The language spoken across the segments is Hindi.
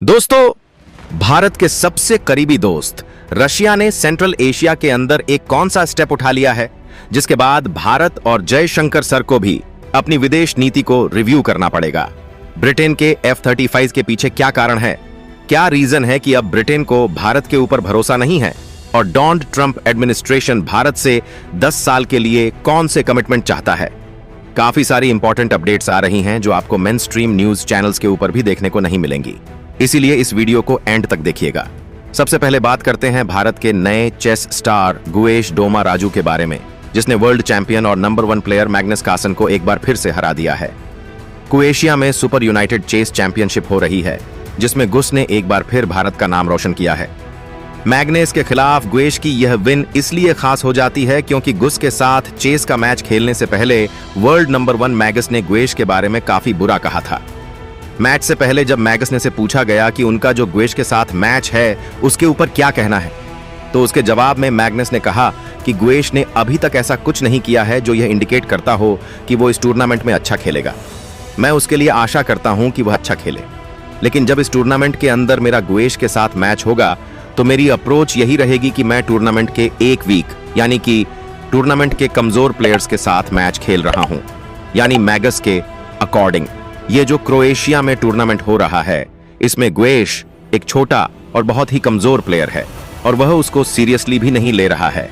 दोस्तों, भारत के सबसे करीबी दोस्त रशिया ने सेंट्रल एशिया के अंदर एक कौन सा स्टेप उठा लिया है जिसके बाद भारत और जयशंकर सर को भी अपनी विदेश नीति को रिव्यू करना पड़ेगा। ब्रिटेन के F-35 के पीछे क्या कारण है? क्या रीजन है कि अब ब्रिटेन को भारत के ऊपर भरोसा नहीं है? और डोनाल्ड ट्रंप एडमिनिस्ट्रेशन भारत से 10 साल के लिए कौन से कमिटमेंट चाहता है? काफी सारी इंपॉर्टेंट अपडेट्स आ रही हैं जो आपको मेन स्ट्रीम न्यूज चैनल्स के ऊपर भी देखने को नहीं मिलेंगी, इसीलिए इस वीडियो को एंड तक देखिएगा। सबसे पहले बात करते हैं भारत के नए चेस स्टार गुएश डोमा राजू के बारे में, जिसने वर्ल्ड चैंपियन और नंबर 1 प्लेयर मैग्नस कार्लसन को एक बार फिर से हरा दिया है। क्रोएशिया में सुपर यूनाइटेड चेस चैंपियनशिप हो रही है, जिसमें गुस ने एक बार फिर भारत का नाम रोशन किया है। मैग्नेस के खिलाफ गुएश की यह विन इसलिए खास हो जाती है क्योंकि गुस के साथ चेस का मैच खेलने से पहले वर्ल्ड नंबर 1 मैगस ने गुएश के बारे में काफी बुरा कहा था। मैच से पहले जब मैगस ने से पूछा गया कि उनका जो गुएश के साथ मैच है उसके ऊपर क्या कहना है, तो उसके जवाब में मैग्नस ने कहा कि गुएश ने अभी तक ऐसा कुछ नहीं किया है जो यह इंडिकेट करता हो कि वो इस टूर्नामेंट में अच्छा खेलेगा। मैं उसके लिए आशा करता हूं कि वह अच्छा खेले, लेकिन जब इस टूर्नामेंट के अंदर मेरा गुएश के साथ मैच होगा तो मेरी अप्रोच यही रहेगी कि मैं टूर्नामेंट के एक वीक यानी कि टूर्नामेंट के कमजोर प्लेयर्स के साथ मैच खेल रहा हूं, यानी मैगस के अकॉर्डिंग। ये जो क्रोएशिया में टूर्नामेंट हो रहा है इसमें गुएश एक छोटा और बहुत ही कमजोर प्लेयर है और वह उसको सीरियसली भी नहीं ले रहा है।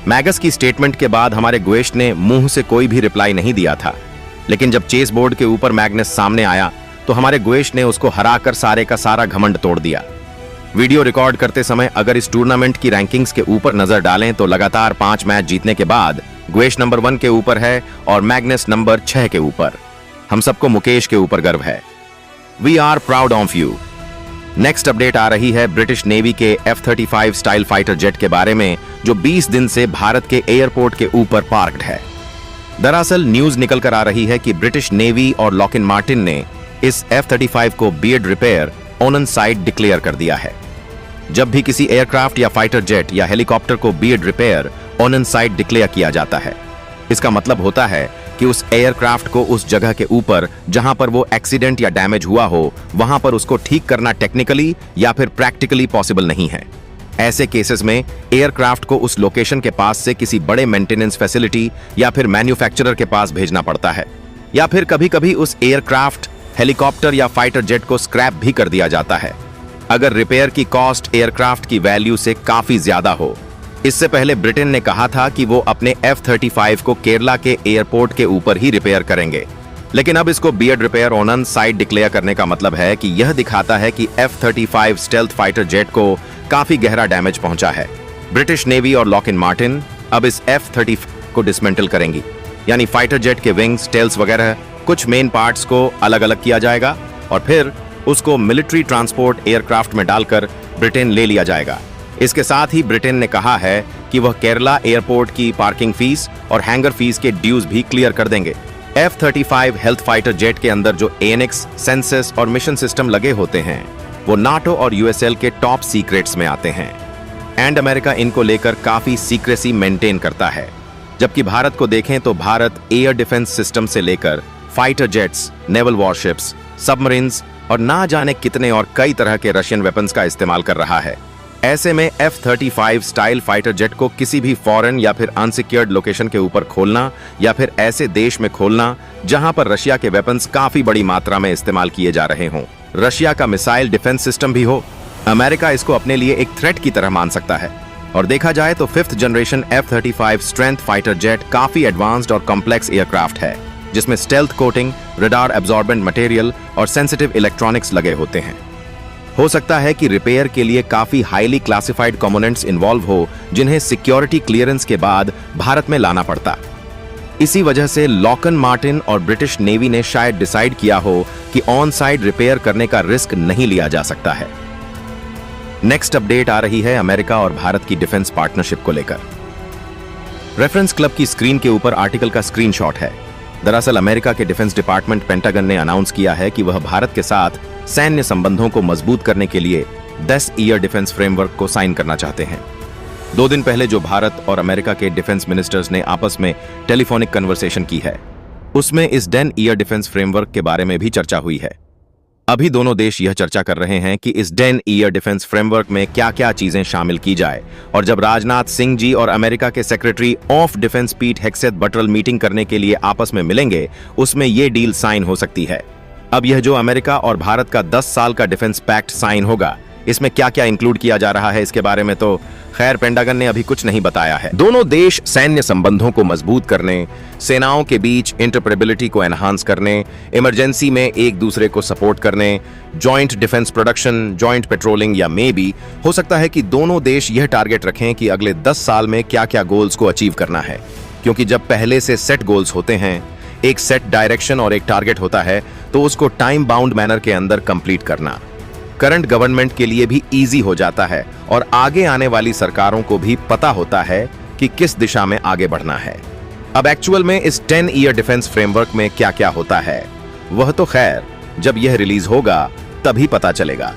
मैगस की स्टेटमेंट के बाद हमारे गुएश ने मुंह से कोई भी रिप्लाई नहीं दिया था, लेकिन जब चेस बोर्ड के ऊपर मैग्नस सामने आया तो हमारे गुएश ने उसको हराकर सारे का सारा घमंड तोड़ दिया। वीडियो रिकॉर्ड करते समय अगर इस टूर्नामेंट की रैंकिंग्स के ऊपर नजर डालें तो लगातार 5 मैच जीतने के बाद गुएश नंबर 1 के ऊपर है और मैग्नस नंबर 6 के ऊपर। हम सबको मुकेश के ऊपर गर्व है। We are proud of you. Next update आ रही है ब्रिटिश नेवी के F-35 स्टाइल फाइटर जेट के बारे में, जो 20 दिन से भारत के एयरपोर्ट के ऊपर पार्क्ड है। दरअसल न्यूज निकल कर आ रही है कि ब्रिटिश नेवी और लॉकहीड मार्टिन ने इस F-35 को beard repair on site declare कर दिया है। जब भी किसी एयरक्राफ्ट या फाइटर जेट या हेलीकॉप्टर को beard repair on site declare किया जाता है, इसका मतलब होता है कि उस एयरक्राफ्ट को उस जगह के ऊपर जहां पर वो एक्सीडेंट या डैमेज हुआ हो वहां पर उसको ठीक करना टेक्निकली या फिर प्रैक्टिकली पॉसिबल नहीं है। ऐसे केसेस में एयरक्राफ्ट को उस लोकेशन के पास से किसी बड़े मेंटेनेंस फैसिलिटी या फिर मैन्युफैक्चरर के पास भेजना पड़ता है, या फिर कभी-कभी उस एयरक्राफ्ट, हेलीकॉप्टर या फाइटर जेट को स्क्रैप भी कर दिया जाता है अगर रिपेयर की कॉस्ट एयरक्राफ्ट की वैल्यू से काफी ज्यादा हो। इससे पहले ब्रिटेन ने कहा था कि वो अपने F-35 को केरला के एयरपोर्ट के ऊपर ही रिपेयर करेंगे, लेकिन अब इसको beard repair on site declare करने का मतलब है कि यह दिखाता है कि F-35 स्टेल्थ फाइटर जेट को काफी गहरा डैमेज पहुंचा है। ब्रिटिश नेवी और लॉकहीड मार्टिन अब इस F-35 को डिसमेंटल करेंगी, यानी फाइटर जेट के विंग्स, टेल्स वगैरह कुछ मेन पार्ट्स को अलग अलग किया जाएगा और फिर उसको मिलिट्री ट्रांसपोर्ट एयरक्राफ्ट में डालकर ब्रिटेन ले लिया जाएगा। इसके साथ ही ब्रिटेन ने कहा है कि वह केरला एयरपोर्ट की पार्किंग फीस और हैंगर फीस के ड्यूज भी क्लियर कर देंगे। F-35 हेल्थ फाइटर जेट के अंदर जो ANX, सेंसस और मिशन सिस्टम लगे होते हैं वो नाटो और USL के टॉप सीक्रेट्स में आते हैं एंड अमेरिका इनको लेकर काफी सीक्रेसी मेंटेन करता है। जबकि भारत को देखें तो भारत एयर डिफेंस सिस्टम से लेकर fighter jets, naval warships, submarines और ना जाने कितने और कई तरह के रशियन वेपन्स का इस्तेमाल कर रहा है। ऐसे में F-35 स्टाइल फाइटर जेट को किसी भी फॉरेन या फिर अनसिक्योर्ड लोकेशन के ऊपर खोलना या फिर ऐसे देश में खोलना जहां पर रशिया के वेपन्स काफी बड़ी मात्रा में इस्तेमाल किए जा रहे हों, रशिया का मिसाइल डिफेंस सिस्टम भी हो, अमेरिका इसको अपने लिए एक थ्रेट की तरह मान सकता है। और देखा जाए तो 5th generation F-35 strength fighter jet काफी एडवांस्ड और कॉम्प्लेक्स एयरक्राफ्ट है, जिसमें stealth coating, radar absorbent material और सेंसिटिव इलेक्ट्रॉनिक्स लगे होते हैं। हो सकता है कि रिपेयर के लिए काफी हाईली क्लासिफाइड कंपोनेंट्स इन्वॉल्व हो जिन्हें सिक्योरिटी क्लियरेंस के बाद भारत में लाना पड़ता। इसी वजह से लॉकहीड मार्टिन और ब्रिटिश नेवी ने शायद डिसाइड किया हो कि ऑन साइट रिपेयर करने का रिस्क नहीं लिया जा सकता है। नेक्स्ट अपडेट आ रही है अमेरिका और भारत की डिफेंस पार्टनरशिप को लेकर। रेफरेंस क्लब की स्क्रीन के ऊपर आर्टिकल का स्क्रीनशॉट है। दरअसल अमेरिका के डिफेंस डिपार्टमेंट पेंटागन ने अनाउंस किया है कि वह भारत के साथ सैन्य संबंधों को मजबूत करने के लिए 10 ईयर डिफेंस फ्रेमवर्क को साइन करना चाहते हैं। 2 दिन पहले जो भारत और अमेरिका के डिफेंस मिनिस्टर्स ने आपस में टेलीफोनिक कन्वर्सेशन की है, उसमें इस 10 ईयर डिफेंस फ्रेमवर्क के बारे में भी चर्चा हुई है। अभी दोनों देश यह चर्चा कर रहे हैं कि इस 10 ईयर डिफेंस फ्रेमवर्क में क्या क्या चीजें शामिल की जाए, और जब राजनाथ सिंह जी और अमेरिका के सेक्रेटरी ऑफ डिफेंस पीट हेग्सेथ बटरल मीटिंग करने के लिए आपस में मिलेंगे, उसमें यह डील साइन हो सकती है। अब यह जो अमेरिका और भारत का 10 साल का डिफेंस पैक्ट साइन होगा, इसमें क्या क्या इंक्लूड किया जा रहा है, इसके बारे में तो खैर पेंटागन ने अभी कुछ नहीं बताया है। दोनों देश सैन्य संबंधों को मजबूत करने, सेनाओं के बीच इंटरऑपरेबिलिटी को एनहांस करने, इमरजेंसी में एक दूसरे को सपोर्ट करने, joint defence production, joint patrolling, या मे भी हो सकता है कि दोनों देश यह टारगेट रखें कि अगले 10 साल में क्या क्या गोल्स को अचीव करना है। क्योंकि जब पहले से सेट गोल्स होते हैं, एक सेट डायरेक्शन और एक टारगेट होता है, तो उसको टाइम बाउंड मैनर के अंदर कंप्लीट करना करंट गवर्नमेंट के लिए भी इजी हो जाता है, और आगे आने वाली सरकारों को भी पता होता है कि किस दिशा में आगे बढ़ना है। अब एक्चुअल में इस 10 ईयर डिफेंस फ्रेमवर्क में क्या क्या होता है, वह तो खैर जब यह रिलीज होगा तभी पता चलेगा।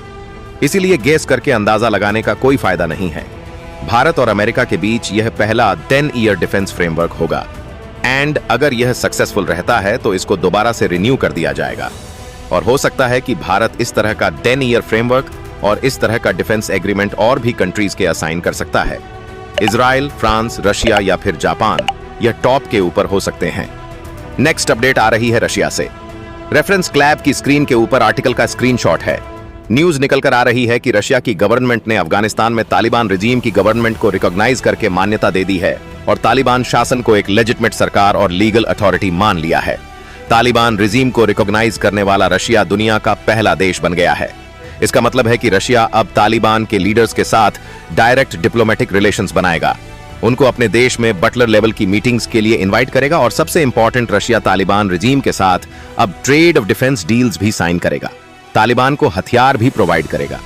इसीलिए गेस करके अंदाजा लगाने का कोई फायदा नहीं है। भारत और अमेरिका के बीच यह पहला 10 ईयर डिफेंस फ्रेमवर्क होगा, एंड अगर यह सक्सेसफुल रहता है तो इसको दोबारा से रिन्यू कर दिया जाएगा, और हो सकता है कि भारत इस तरह का 10 ईयर फ्रेमवर्क और इस तरह का डिफेंस एग्रीमेंट और भी कंट्रीज के असाइन कर सकता है। इजराइल, फ्रांस, रशिया या फिर जापान यह टॉप के ऊपर हो सकते हैं। नेक्स्ट अपडेट आ रही है रशिया से। रेफरेंस क्लैब की स्क्रीन के ऊपर आर्टिकल का स्क्रीनशॉट है। न्यूज निकलकर आ रही है कि रशिया की गवर्नमेंट ने अफगानिस्तान में तालिबान रिजीम की गवर्नमेंट को रिकॉग्नाइज करके मान्यता दे दी है, और तालिबान शासन को एक लेजिटिमेट सरकार और लीगल अथॉरिटी मान लिया है। तालिबान रिजीम को रिकॉग्नाइज करने वाला रशिया दुनिया का पहला देश बन गया है। इसका मतलब है कि रशिया अब तालिबान के लीडर्स के साथ डायरेक्ट डिप्लोमेटिक रिलेशंस बनाएगा, उनको अपने देश में बटलर लेवल की मीटिंग्स के लिए इनवाइट करेगा, और सबसे इंपॉर्टेंट, रशिया तालिबान रिजीम के साथ अब ट्रेड ऑफ डिफेंस डील्स भी साइन करेगा, तालिबान को हथियार भी प्रोवाइड करेगा।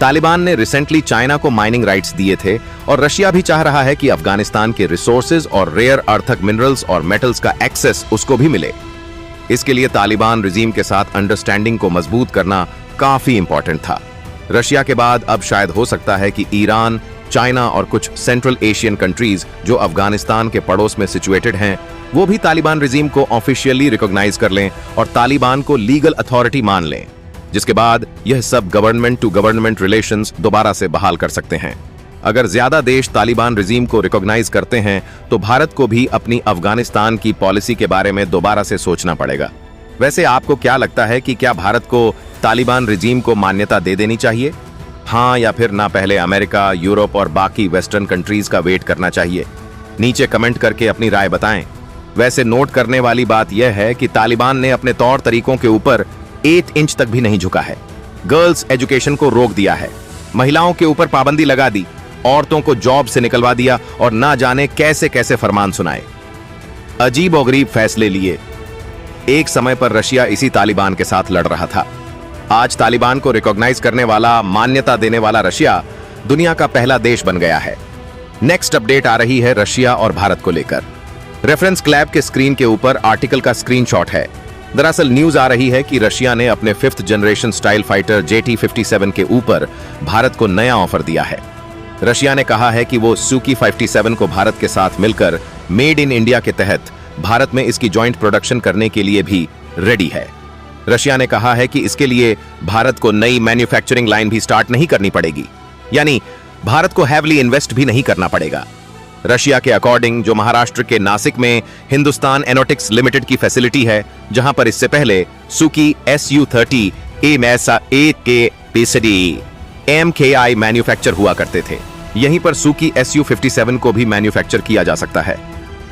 तालिबान ने रिसेंटली चाइना को माइनिंग राइट्स दिए थे, और रशिया भी चाह रहा है कि अफगानिस्तान के रिसोर्सेज और रेयर अर्थक मिनरल्स और मेटल्स का एक्सेस उसको भी मिले। इसके लिए तालिबान रिजीम के साथ अंडरस्टैंडिंग को मजबूत करना काफी इंपॉर्टेंट था। रशिया के बाद अब शायद हो सकता है कि ईरान, चाइना और कुछ सेंट्रल एशियन कंट्रीज जो अफगानिस्तान के पड़ोस में सिचुएटेड हैं, वो भी तालिबान रिजीम को ऑफिशियली रिकॉग्नाइज कर लें और तालिबान को लीगल अथॉरिटी मान लें, जिसके बाद यह सब गवर्नमेंट टू गवर्नमेंट रिलेशंस दोबारा से बहाल कर सकते हैं। अगर ज्यादा देश तालिबान रिजीम को रिकॉग्नाइज करते हैं तो भारत को भी अपनी अफगानिस्तान की पॉलिसी के बारे में दोबारा से सोचना पड़ेगा। वैसे आपको क्या लगता है कि क्या भारत को तालिबान रिजीम को मान्यता दे देनी चाहिए? हाँ या फिर ना पहले अमेरिका, यूरोप और बाकी वेस्टर्न कंट्रीज का वेट करना चाहिए? नीचे कमेंट करके अपनी राय बताएं। वैसे नोट करने वाली बात यह है कि तालिबान ने अपने तौर तरीकों के ऊपर 1 इंच तक भी नहीं झुका है। गर्ल्स एजुकेशन को रोक दिया है, महिलाओं के ऊपर पाबंदी लगा दी, औरतों को जॉब से निकलवा दिया, और ना जाने कैसे कैसे फरमान सुनाए। अजीब और गरीब फैसले लिए। एक समय पर रशिया इसी तालिबान के साथ लड़ रहा था। आज तालिबान को रिकॉग्नाइज करने वाला, मान्यता देने वाला रशिया दुनिया का पहला देश बन गया है। नेक्स्ट अपडेट आ रही है रशिया और भारत को लेकर। रेफरेंस क्लैब के स्क्रीन के ऊपर आर्टिकल का स्क्रीनशॉट है। दरअसल न्यूज आ रही है कि रशिया ने अपने 5th generation style fighter JT-57 के ऊपर भारत को नया ऑफर दिया है। रशिया ने कहा है कि वो सुकी 57 को भारत के साथ मिलकर मेड इन इंडिया के तहत भारत में इसकी जॉइंट प्रोडक्शन करने के लिए भी रेडी है। रशिया ने कहा है कि इसके लिए भारत को नई मैन्युफैक्चरिंग लाइन भी स्टार्ट नहीं करनी पड़ेगी, यानी भारत को हैवली इन्वेस्ट भी नहीं करना पड़ेगा। रशिया के अकॉर्डिंग जो महाराष्ट्र के नासिक में हिंदुस्तान एरोनॉटिक्स लिमिटेड की फैसिलिटी है, जहां पर इससे पहले सुकी Su-30 MKI मैन्युफैक्चर हुआ करते थे, यहीं पर सुकी Su-57 को भी मैन्युफैक्चर किया जा सकता है।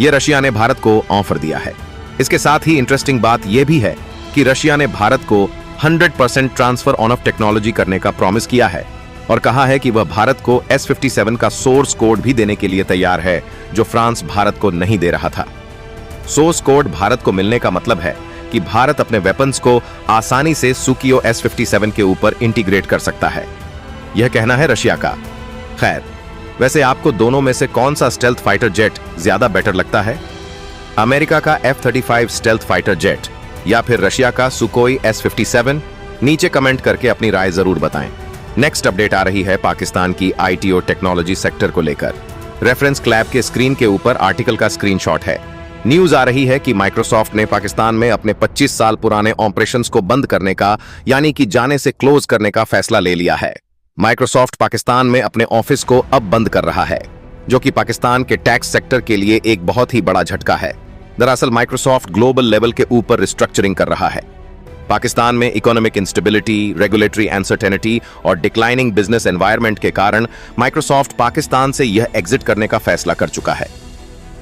यह रशिया ने भारत को ऑफर दिया है। इसके साथ ही इंटरेस्टिंग बात यह भी है कि रशिया ने भारत को 100% ट्रांसफर ऑन ऑफ टेक्नोलॉजी करने का प्रॉमिस किया है, और कहा है कि वह भारत को S-57 का सोर्स कोड भी देने के लिए तैयार है, जो फ्रांस भारत को नहीं दे रहा था। सोर्स कोड भारत को मिलने का मतलब है कि भारत अपने वेपन्स को आसानी से सुकियो S-57 के ऊपर इंटीग्रेट कर सकता है। यह कहना है रशिया का। खैर, वैसे आपको दोनों में से कौन सा स्टेल्थ फाइटर जेट ज्यादा बेटर लगता है? अमेरिका का F-35 स्टेल्थ फाइटर जेट या फिर रशिया का सुकोई S-57? नीचे कमेंट करके अपनी राय जरूर बताएं। नेक्स्ट अपडेट आ रही है पाकिस्तान की ITO टेक्नोलॉजी सेक्टर को लेकर। रेफरेंस क्लैब के स्क्रीन के ऊपर आर्टिकल का स्क्रीनशॉट है। न्यूज आ रही है कि माइक्रोसॉफ्ट ने पाकिस्तान में अपने 25 साल पुराने ऑपरेशंस को बंद करने का यानी कि जाने से क्लोज करने का फैसला ले लिया है। माइक्रोसॉफ्ट पाकिस्तान में अपने ऑफिस को अब बंद कर रहा है, जो कि पाकिस्तान के टैक्स सेक्टर के लिए एक बहुत ही बड़ा झटका है। दरअसल माइक्रोसॉफ्ट ग्लोबल लेवल के ऊपर रिस्ट्रक्चरिंग कर रहा है। पाकिस्तान में इकोनॉमिक इंस्टेबिलिटी, रेगुलेटरी अनसर्टेनिटी और डिक्लाइनिंग बिजनेस एनवायरनमेंट के कारण माइक्रोसॉफ्ट पाकिस्तान से यह एग्जिट करने का फैसला कर चुका है।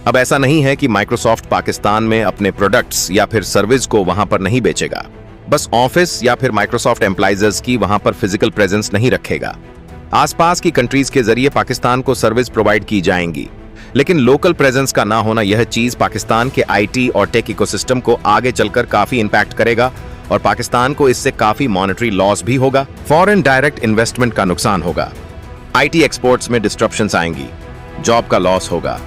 अब ऐसा नहीं है कि माइक्रोसॉफ्ट पाकिस्तान में अपने प्रोडक्ट्स या फिर सर्विस को वहां पर नहीं बेचेगा, बस ऑफिस या फिर माइक्रोसॉफ्ट एम्प्लॉइज की वहां पर फिजिकल प्रेजेंस नहीं रखेगा। आसपास की कंट्रीज के जरिए पाकिस्तान को सर्विस प्रोवाइड की जाएंगी, लेकिन लोकल प्रेजेंस का ना होना यह चीज पाकिस्तान के आईटी और टेक इकोसिस्टम को आगे चलकर काफी इंपैक्ट करेगा और पाकिस्तान को इससे काफी मॉनेटरी लॉस भी होगा। फॉरेन डायरेक्ट इन्वेस्टमेंट का नुकसान होगा, आईटी एक्सपोर्ट्स में डिस्ट्रप्शंस आएंगी, जॉब का लॉस होगा,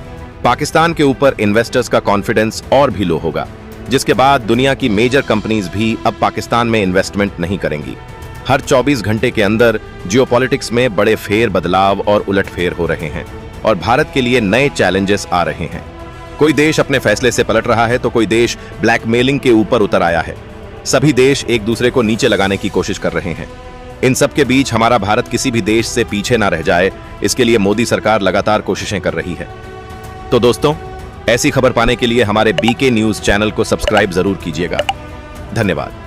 पाकिस्तान के ऊपर इन्वेस्टर्स का कॉन्फिडेंस और भी लो होगा, जिसके बाद दुनिया की मेजर कंपनीज भी अब पाकिस्तान में इन्वेस्टमेंट नहीं करेंगी। हर 24 घंटे के अंदर जियोपॉलिटिक्स में बड़े फेर बदलाव और उलटफेर हो रहे हैं और भारत के लिए नए चैलेंजेस आ रहे हैं। कोई देश अपने फैसले से पलट रहा है तो कोई देश ब्लैकमेलिंग के ऊपर उतर आया है। सभी देश एक दूसरे को नीचे लगाने की कोशिश कर रहे हैं। इन सब के बीच हमारा भारत किसी भी देश से पीछे ना रह जाए, इसके लिए मोदी सरकार लगातार कोशिशें कर रही है। तो दोस्तों, ऐसी खबर पाने के लिए हमारे बीके न्यूज चैनल को सब्सक्राइब जरूर कीजिएगा। धन्यवाद।